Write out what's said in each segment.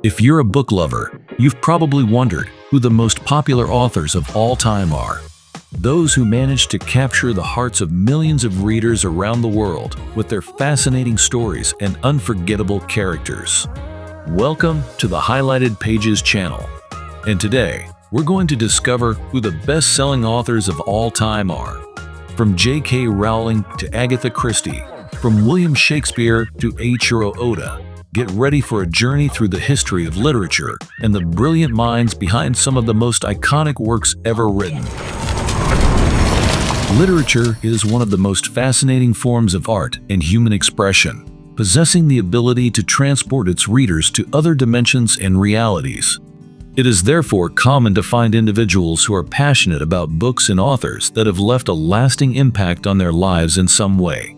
If you're a book lover, you've probably wondered who the most popular authors of all time are. Those who managed to capture the hearts of millions of readers around the world with their fascinating stories and unforgettable characters. Welcome to the Highlighted Pages channel. And today, we're going to discover who the best-selling authors of all time are. From J.K. Rowling to Agatha Christie, from William Shakespeare to Atro Oda, get ready for a journey through the history of literature and the brilliant minds behind some of the most iconic works ever written. Literature is one of the most fascinating forms of art and human expression, possessing the ability to transport its readers to other dimensions and realities. It is therefore common to find individuals who are passionate about books and authors that have left a lasting impact on their lives in some way.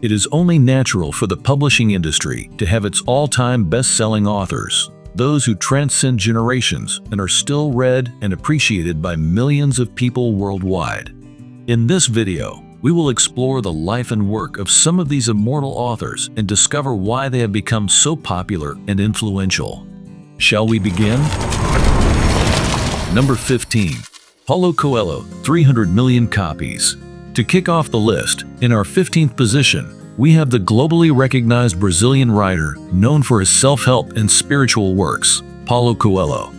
It is only natural for the publishing industry to have its all-time best-selling authors, those who transcend generations and are still read and appreciated by millions of people worldwide. In this video, we will explore the life and work of some of these immortal authors and discover why they have become so popular and influential. Shall we begin? Number 15. Paulo Coelho, 300 million copies. To kick off the list, in our 15th position, we have the globally recognized Brazilian writer known for his self-help and spiritual works, Paulo Coelho.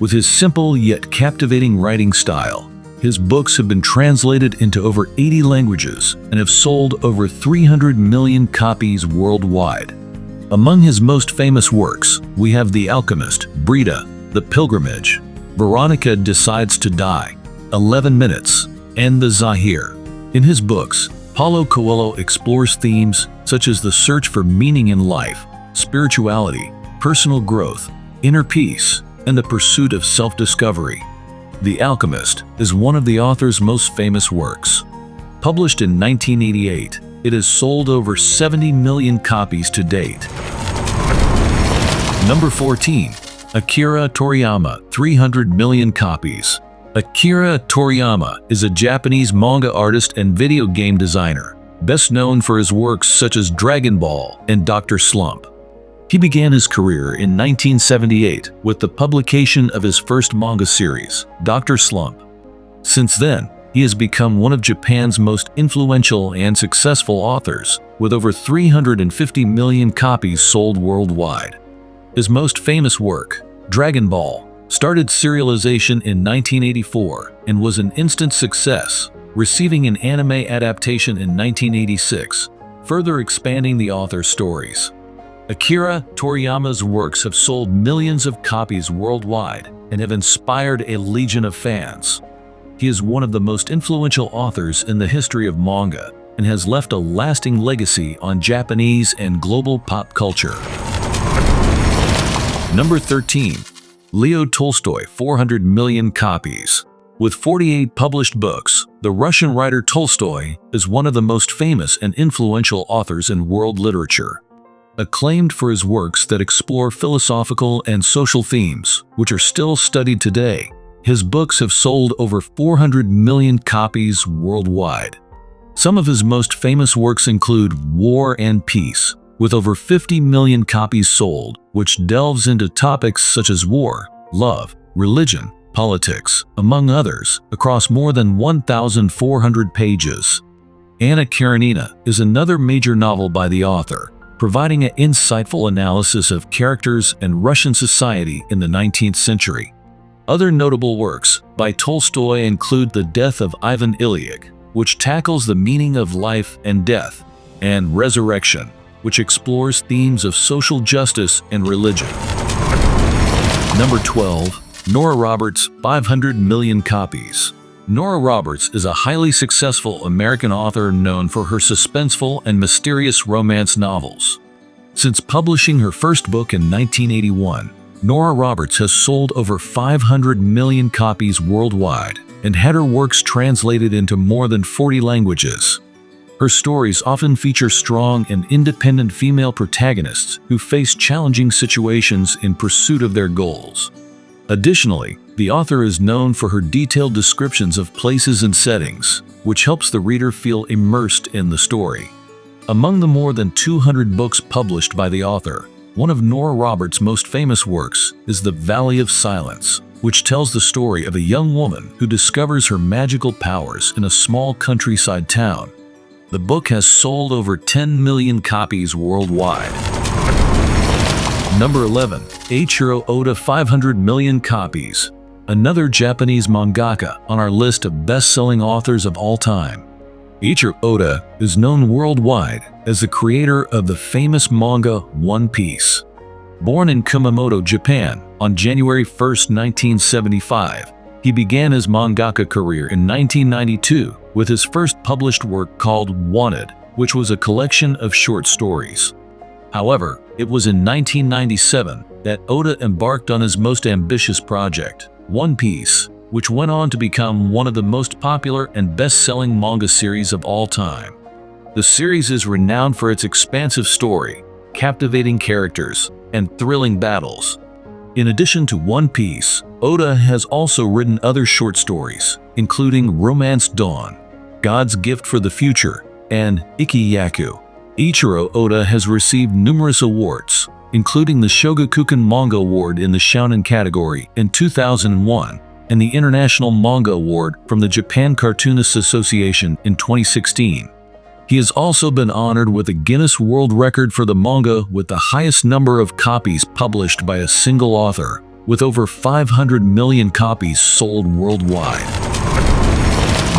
With his simple yet captivating writing style, his books have been translated into over 80 languages and have sold over 300 million copies worldwide. Among his most famous works, we have The Alchemist, Brida, The Pilgrimage, Veronica Decides to Die, 11 Minutes, and The Zahir. In his books, Paulo Coelho explores themes such as the search for meaning in life, spirituality, personal growth, inner peace, and the pursuit of self-discovery. The Alchemist is one of the author's most famous works. Published in 1988, it has sold over 70 million copies to date. Number 14. Akira Toriyama, 300 million copies. Akira Toriyama is a Japanese manga artist and video game designer, best known for his works such as Dragon Ball and Dr. Slump. He began his career in 1978 with the publication of his first manga series, Dr. Slump. Since then, he has become one of Japan's most influential and successful authors, with over 350 million copies sold worldwide. His most famous work, Dragon Ball, started serialization in 1984 and was an instant success, receiving an anime adaptation in 1986, further expanding the author's stories. Akira Toriyama's works have sold millions of copies worldwide and have inspired a legion of fans. He is one of the most influential authors in the history of manga and has left a lasting legacy on Japanese and global pop culture. Number 13. Leo Tolstoy, 400 million copies. With 48 published books, the Russian writer Tolstoy is one of the most famous and influential authors in world literature. Acclaimed for his works that explore philosophical and social themes, which are still studied today, his books have sold over 400 million copies worldwide. Some of his most famous works include War and Peace, with over 50 million copies sold, which delves into topics such as war, love, religion, politics, among others, across more than 1,400 pages. Anna Karenina is another major novel by the author, providing an insightful analysis of characters and Russian society in the 19th century. Other notable works by Tolstoy include The Death of Ivan Ilyich, which tackles the meaning of life and death, and Resurrection, which explores themes of social justice and religion. Number 12. Norah Roberts, 500 million copies. Norah Roberts is a highly successful American author known for her suspenseful and mysterious romance novels. Since publishing her first book in 1981, Norah Roberts has sold over 500 million copies worldwide and had her works translated into more than 40 languages. Her stories often feature strong and independent female protagonists who face challenging situations in pursuit of their goals. Additionally, the author is known for her detailed descriptions of places and settings, which helps the reader feel immersed in the story. Among the more than 200 books published by the author, One of Norah Roberts' most famous works is The Valley of Silence, which tells the story of a young woman who discovers her magical powers in a small countryside town. The book has sold over 10 million copies worldwide. Number 11. Atro Oda 500 million copies. Another Japanese mangaka on our list of best-selling authors of all time. Atro Oda is known worldwide as the creator of the famous manga One Piece. Born in Kumamoto, Japan, on January 1, 1975, he began his mangaka career in 1992 with his first published work called Wanted, which was a collection of short stories. However, it was in 1997 that Oda embarked on his most ambitious project, One Piece, which went on to become one of the most popular and best-selling manga series of all time. The series is renowned for its expansive story, captivating characters, and thrilling battles. In addition to One Piece, Oda has also written other short stories, including Romance Dawn, God's Gift for the Future, and Ikiyaku. Ichiro Oda has received numerous awards, including the Shogakukan Manga Award in the Shounen category in 2001 and the International Manga Award from the Japan Cartoonists Association in 2016. He has also been honored with a Guinness World Record for the manga with the highest number of copies published by a single author, with over 500 million copies sold worldwide.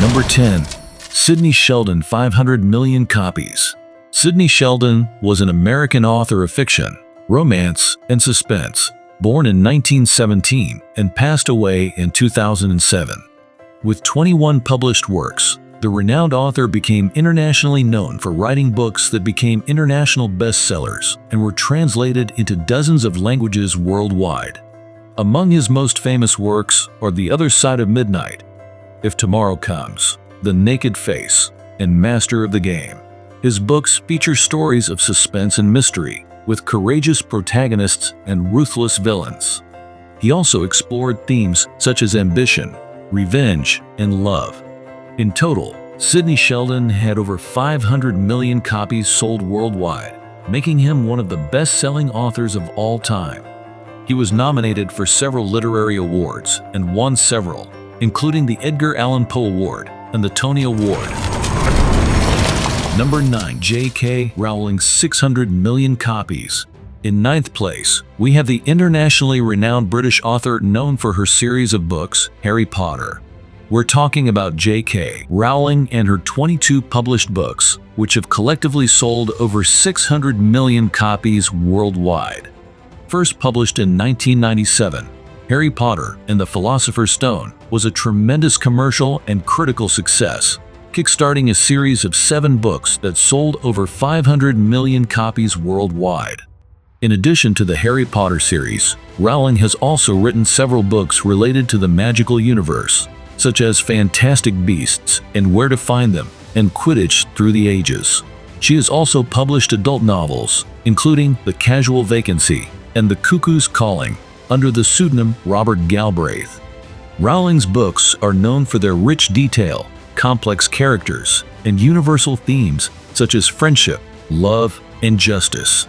Number 10. Sidney Sheldon 500 million copies. Sidney Sheldon was an American author of fiction, romance, and suspense, born in 1917 and passed away in 2007. With 21 published works, the renowned author became internationally known for writing books that became international bestsellers and were translated into dozens of languages worldwide. Among his most famous works are The Other Side of Midnight, If Tomorrow Comes, The Naked Face, and Master of the Game. His books feature stories of suspense and mystery, with courageous protagonists and ruthless villains. He also explored themes such as ambition, revenge, and love. In total, Sidney Sheldon had over 500 million copies sold worldwide, making him one of the best-selling authors of all time. He was nominated for several literary awards and won several, including the Edgar Allan Poe Award and the Tony Award. Number 9. J.K. Rowling's 600 million copies. In ninth place, we have the internationally renowned British author known for her series of books, Harry Potter. We're talking about J.K. Rowling and her 22 published books, which have collectively sold over 600 million copies worldwide. First published in 1997, Harry Potter and the Philosopher's Stone was a tremendous commercial and critical success, kickstarting a series of 7 books that sold over 500 million copies worldwide. In addition to the Harry Potter series, Rowling has also written several books related to the magical universe, such as Fantastic Beasts and Where to Find Them, and Quidditch Through the Ages. She has also published adult novels, including The Casual Vacancy and The Cuckoo's Calling, under the pseudonym Robert Galbraith. Rowling's books are known for their rich detail, complex characters, and universal themes such as friendship, love, and justice.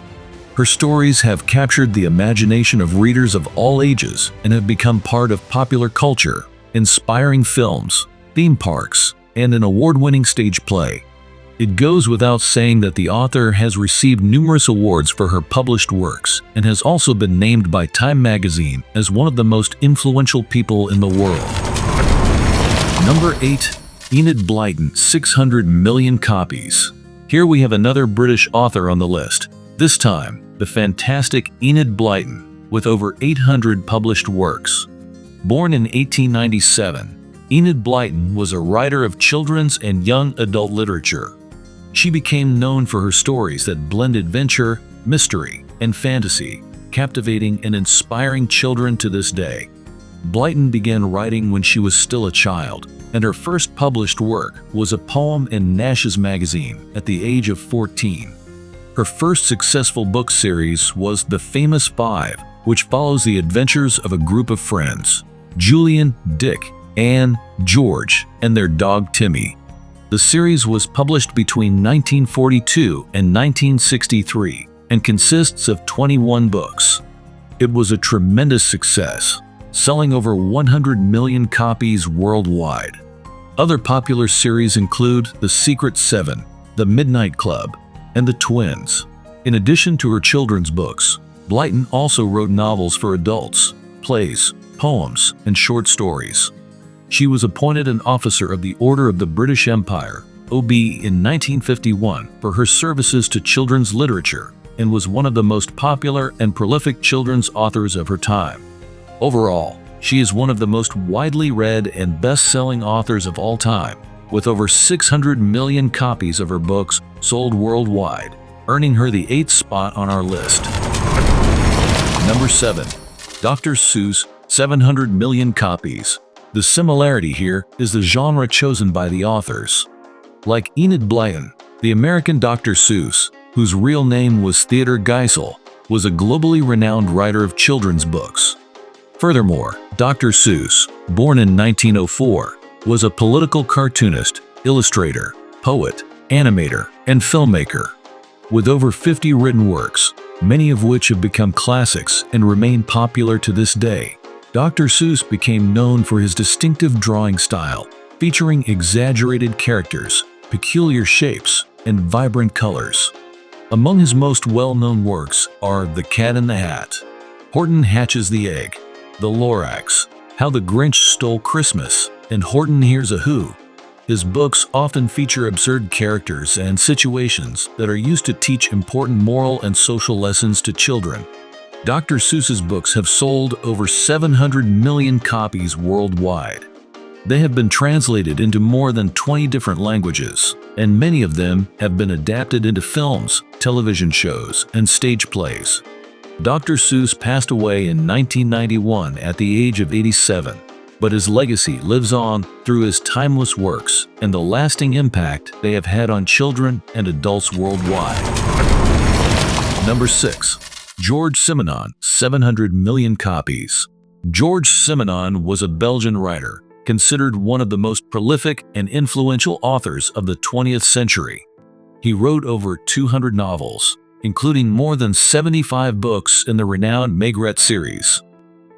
Her stories have captured the imagination of readers of all ages and have become part of popular culture, inspiring films, theme parks, and an award-winning stage play. It goes without saying that the author has received numerous awards for her published works and has also been named by Time magazine as one of the most influential people in the world. Number 8. Enid Blighton 600 million copies. Here we have another British author on the list, this time the fantastic Enid Blighton, with over 800 published works. Born in 1897, Enid Blighton was a writer of children's and young adult literature. She became known for her stories that blend adventure, mystery, and fantasy, captivating and inspiring children to this day. Blighton began writing when she was still a child, and her first published work was a poem in Nash's magazine at the age of 14. Her first successful book series was The Famous Five, which follows the adventures of a group of friends, Julian, Dick, Anne, George, and their dog Timmy. The series was published between 1942 and 1963 and consists of 21 books. It was a tremendous success, selling over 100 million copies worldwide. Other popular series include The Secret Seven, The Midnight Club, and The Twins. In addition to her children's books, Blighton also wrote novels for adults, plays, poems, and short stories. She was appointed an officer of the Order of the British Empire, OB, in 1951 for her services to children's literature and was one of the most popular and prolific children's authors of her time. Overall, she is one of the most widely read and best-selling authors of all time, with over 600 million copies of her books sold worldwide, earning her the 8th spot on our list. Number 7. Dr. Seuss, 700 million copies. The similarity here is the genre chosen by the authors. Like Enid Blighton, the American Dr. Seuss, whose real name was Theodor Geisel, was a globally renowned writer of children's books. Furthermore, Dr. Seuss, born in 1904, was a political cartoonist, illustrator, poet, animator, and filmmaker. With over 50 written works, many of which have become classics and remain popular to this day, Dr. Seuss became known for his distinctive drawing style, featuring exaggerated characters, peculiar shapes, and vibrant colors. Among his most well-known works are The Cat in the Hat, Horton Hatches the Egg, The Lorax, How the Grinch Stole Christmas, and Horton Hears a Who. His books often feature absurd characters and situations that are used to teach important moral and social lessons to children. Dr. Seuss's books have sold over 700 million copies worldwide. They have been translated into more than 20 different languages, and many of them have been adapted into films, television shows, and stage plays. Dr. Seuss passed away in 1991 at the age of 87, but his legacy lives on through his timeless works and the lasting impact they have had on children and adults worldwide. Number 6. Georges Simenon, 700 million copies. Georges Simenon was a Belgian writer, considered one of the most prolific and influential authors of the 20th century. He wrote over 200 novels, including more than 75 books in the renowned Maigret series.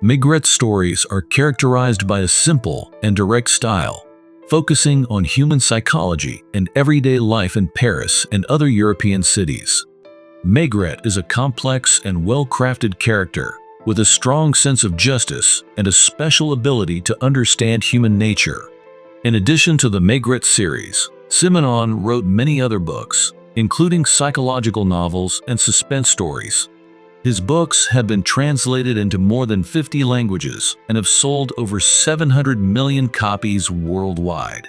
Maigret's stories are characterized by a simple and direct style, focusing on human psychology and everyday life in Paris and other European cities. Maigret is a complex and well-crafted character with a strong sense of justice and a special ability to understand human nature. In addition to the Maigret series, Simenon wrote many other books, including psychological novels and suspense stories. His books have been translated into more than 50 languages and have sold over 700 million copies worldwide.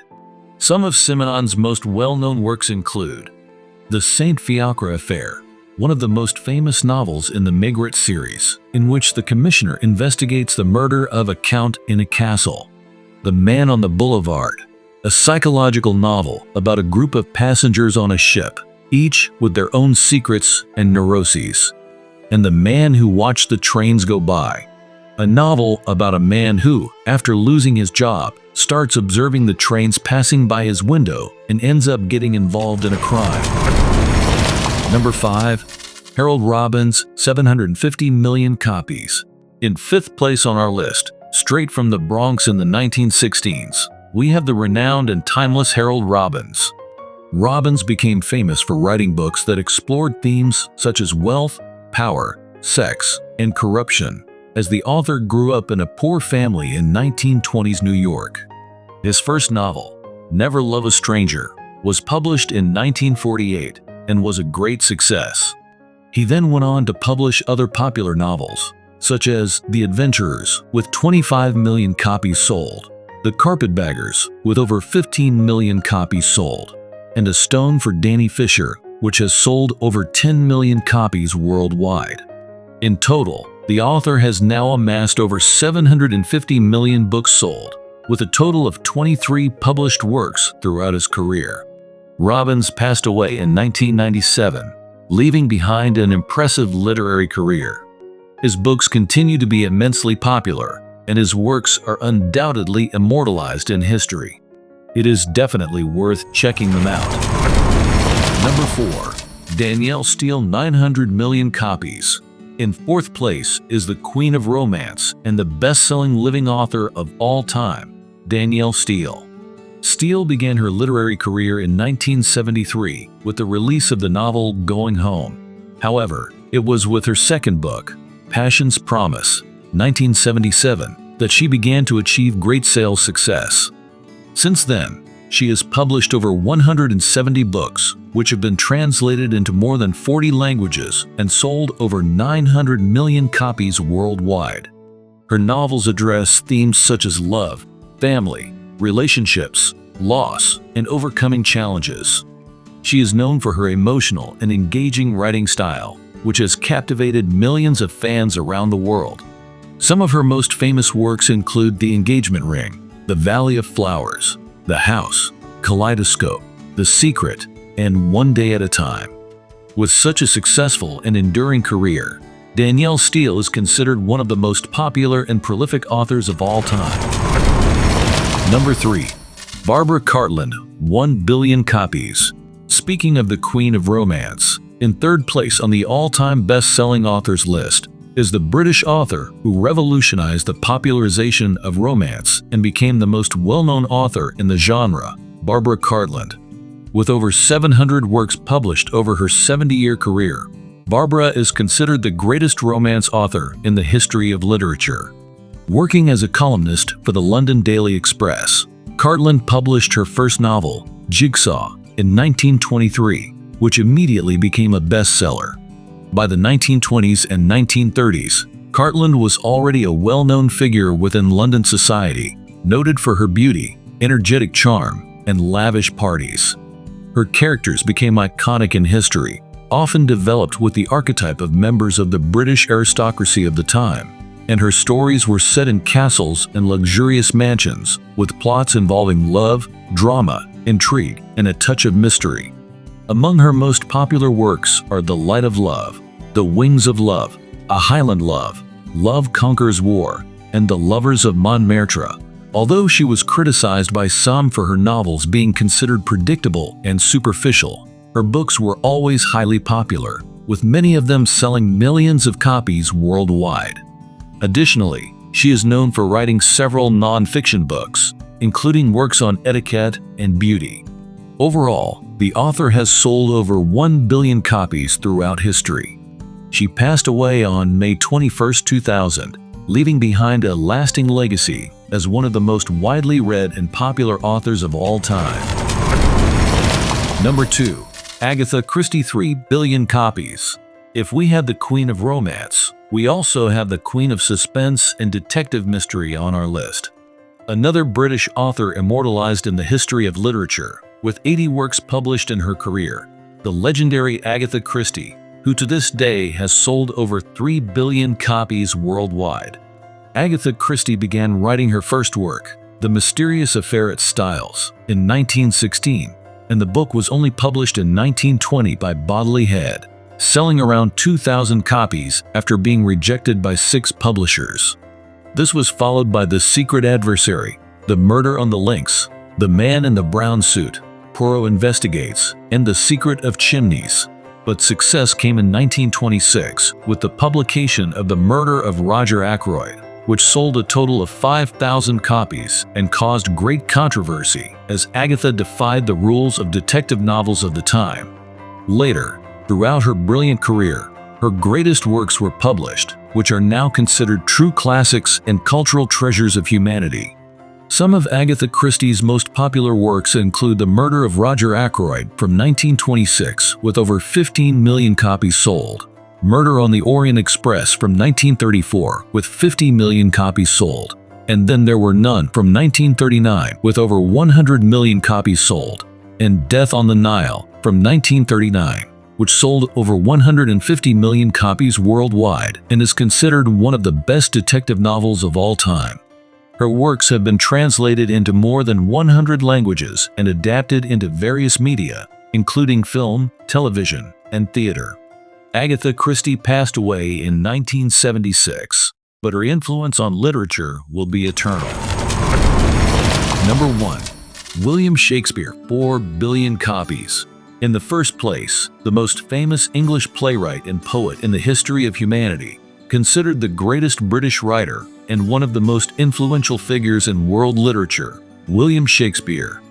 Some of Simenon's most well-known works include The Saint Fiacre Affair, one of the most famous novels in the Maigret series, in which the commissioner investigates the murder of a count in a castle. The Man on the Boulevard, a psychological novel about a group of passengers on a ship, each with their own secrets and neuroses. And The Man Who Watched the Trains Go By, a novel about a man who, after losing his job, starts observing the trains passing by his window and ends up getting involved in a crime. Number 5. Harold Robbins, 750 million copies. In 5th place on our list, straight from the Bronx in the 1916s, we have the renowned and timeless Harold Robbins. Robbins became famous for writing books that explored themes such as wealth, power, sex, and corruption, as the author grew up in a poor family in 1920s New York. His first novel, Never Love a Stranger, was published in 1948 and was a great success. He then went on to publish other popular novels, such as The Adventurers, with 25 million copies sold, The Carpetbaggers, with over 15 million copies sold, and A Stone for Danny Fisher, which has sold over 10 million copies worldwide. In total, the author has now amassed over 750 million books sold, with a total of 23 published works throughout his career. Robbins passed away in 1997, leaving behind an impressive literary career. His books continue to be immensely popular, and his works are undoubtedly immortalized in history. It is definitely worth checking them out. Number 4. Danielle Steel 900 million copies. In fourth place is the Queen of Romance and the best-selling living author of all time, Danielle Steel. Steel began her literary career in 1973 with the release of the novel Going Home. However, it was with her second book, Passion's Promise, 1977, that she began to achieve great sales success. Since then, she has published over 170 books, which have been translated into more than 40 languages and sold over 900 million copies worldwide. Her novels address themes such as love, family, relationships, loss, and overcoming challenges. She is known for her emotional and engaging writing style, which has captivated millions of fans around the world. Some of her most famous works include The Engagement Ring, The Valley of Flowers, The House, Kaleidoscope, The Secret, and One Day at a Time. With such a successful and enduring career, Danielle Steel is considered one of the most popular and prolific authors of all time. Number 3. Barbara Cartland, 1 billion copies. Speaking of the Queen of Romance, in third place on the all-time best-selling authors list is the British author who revolutionized the popularization of romance and became the most well-known author in the genre, Barbara Cartland. With over 700 works published over her 70-year career, Barbara is considered the greatest romance author in the history of literature. Working as a columnist for the London Daily Express, Cartland published her first novel, Jigsaw, in 1923, which immediately became a bestseller. By the 1920s and 1930s, Cartland was already a well-known figure within London society, noted for her beauty, energetic charm, and lavish parties. Her characters became iconic in history, often developed with the archetype of members of the British aristocracy of the time, and her stories were set in castles and luxurious mansions, with plots involving love, drama, intrigue, and a touch of mystery. Among her most popular works are The Light of Love, The Wings of Love, A Highland Love, Love Conquers War, and The Lovers of Montmartre. Although she was criticized by some for her novels being considered predictable and superficial, her books were always highly popular, with many of them selling millions of copies worldwide. Additionally, she is known for writing several non-fiction books, including works on etiquette and beauty. Overall, the author has sold over 1 billion copies throughout history. She passed away on May 21, 2000, leaving behind a lasting legacy as one of the most widely read and popular authors of all time. Number 2. Agatha Christie 3 billion copies. If we had the Queen of Romance, we also have the Queen of Suspense and Detective Mystery on our list. Another British author immortalized in the history of literature, with 80 works published in her career, the legendary Agatha Christie, who to this day has sold over 3 billion copies worldwide. Agatha Christie began writing her first work, The Mysterious Affair at Styles, in 1916, and the book was only published in 1920 by Bodley Head, selling around 2,000 copies after being rejected by 6 publishers. This was followed by The Secret Adversary, The Murder on the Links, The Man in the Brown Suit, Poirot Investigates, and The Secret of Chimneys. But success came in 1926 with the publication of The Murder of Roger Ackroyd, which sold a total of 5,000 copies and caused great controversy as Agatha defied the rules of detective novels of the time. Later, throughout her brilliant career, her greatest works were published, which are now considered true classics and cultural treasures of humanity. Some of Agatha Christie's most popular works include The Murder of Roger Ackroyd from 1926 with over 15 million copies sold, Murder on the Orient Express from 1934 with 50 million copies sold, and Then There Were None from 1939 with over 100 million copies sold, and Death on the Nile from 1939, which sold over 150 million copies worldwide and is considered one of the best detective novels of all time. Her works have been translated into more than 100 languages and adapted into various media, including film, television, and theater. Agatha Christie passed away in 1976, but her influence on literature will be eternal. Number 1. William Shakespeare 4 billion copies. In the first place, the most famous English playwright and poet in the history of humanity, considered the greatest British writer and one of the most influential figures in world literature, William Shakespeare.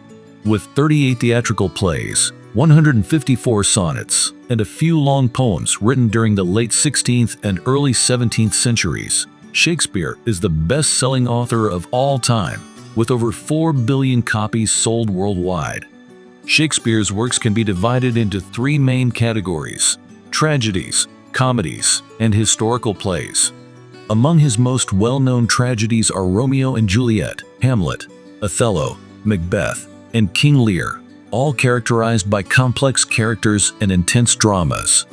With 38 theatrical plays, 154 sonnets, and a few long poems written during the late 16th and early 17th centuries, Shakespeare is the best-selling author of all time, with over 4 billion copies sold worldwide. Shakespeare's works can be divided into 3 main categories: tragedies, comedies, and historical plays. Among his most well-known tragedies are Romeo and Juliet, Hamlet, Othello, Macbeth, and King Lear, all characterized by complex characters and intense dramas.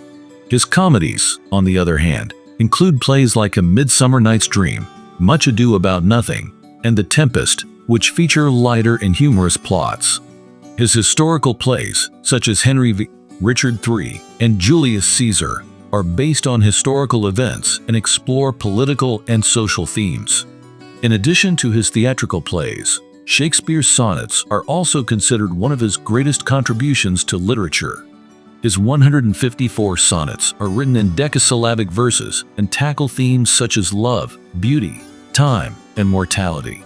His comedies, on the other hand, include plays like A Midsummer Night's Dream, Much Ado About Nothing, and The Tempest, which feature lighter and humorous plots. His historical plays, such as Henry V, Richard III, and Julius Caesar, are based on historical events and explore political and social themes. In addition to his theatrical plays, Shakespeare's sonnets are also considered one of his greatest contributions to literature. His 154 sonnets are written in decasyllabic verses and tackle themes such as love, beauty, time, and mortality.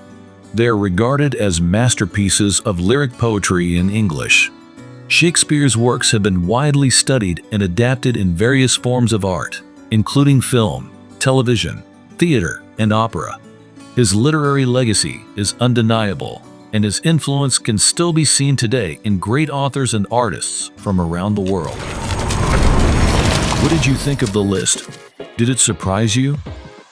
They are regarded as masterpieces of lyric poetry in English. Shakespeare's works have been widely studied and adapted in various forms of art, including film, television, theater, and opera. His literary legacy is undeniable, and his influence can still be seen today in great authors and artists from around the world. What did you think of the list? Did it surprise you?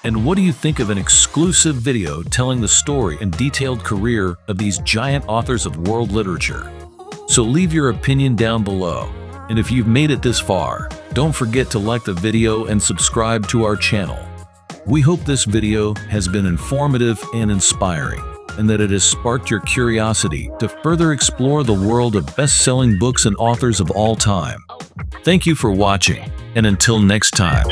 And what do you think of an exclusive video telling the story and detailed career of these giant authors of world literature? So leave your opinion down below. And if you've made it this far, don't forget to like the video and subscribe to our channel. We hope this video has been informative and inspiring, and that it has sparked your curiosity to further explore the world of best-selling books and authors of all time. Thank you for watching, and until next time.